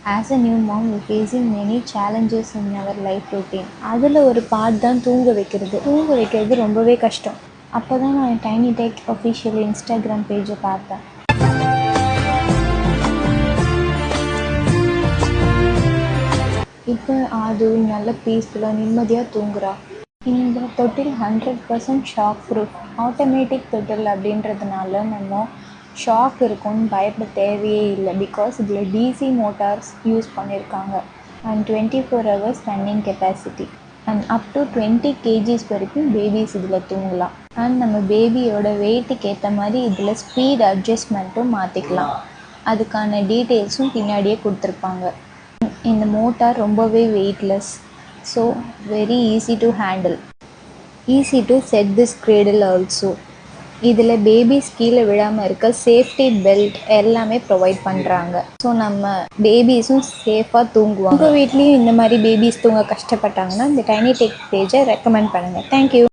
As a new mom, we're facing many challenges in our life routine. அதில் ஒரு part தான் தூங்க வைக்கிறது ரொம்பவே கஷ்டம். அப்போ தான் நான் டைனி டெக் அஃபிஷியல் இன்ஸ்டாகிராம் பேஜை பார்த்தேன். இப்போ அது நல்ல பீஸ்ஃபுல்லாக நிம்மதியாக தூங்குறா. இந்த தொட்டில் 100% ஷாக் ப்ரூஃப். ஆட்டோமேட்டிக் தொட்டில் அப்படின்றதுனால நம்ம ஷாக் இருக்கும்னு பயப்பட தேவையே இல்லை. பிகாஸ் இதில் டிசி மோட்டார்ஸ் யூஸ் பண்ணியிருக்காங்க and 24 hours running capacity and up to 20 kgs வரைக்கும் பேபிஸ் இதில் தூங்கலாம். அண்ட் நம்ம பேபியோட வெயிட்டுக்கு ஏற்ற மாதிரி இதில் ஸ்பீட் அட்ஜஸ்ட்மெண்ட்டும் மாற்றிக்கலாம். அதுக்கான டீட்டெயில்ஸும் பின்னாடியே கொடுத்துருப்பாங்க. இந்த மோட்டார் ரொம்பவே weightless, so very easy to handle, easy to set this cradle also. இதில் பேபிஸ் கீழே விழாமல் இருக்க சேஃப்டி பெல்ட் எல்லாமே ப்ரொவைட் பண்ணுறாங்க. ஸோ நம்ம பேபிஸும் சேஃபாக தூங்குவாங்க. உங்கள் வீட்லேயும் இந்த மாதிரி பேபிஸ் தூங்க கஷ்டப்பட்டாங்கன்னா இந்த டைனி டெக் பேஜை ரெக்கமெண்ட் பண்ணுங்கள். தேங்க்யூ.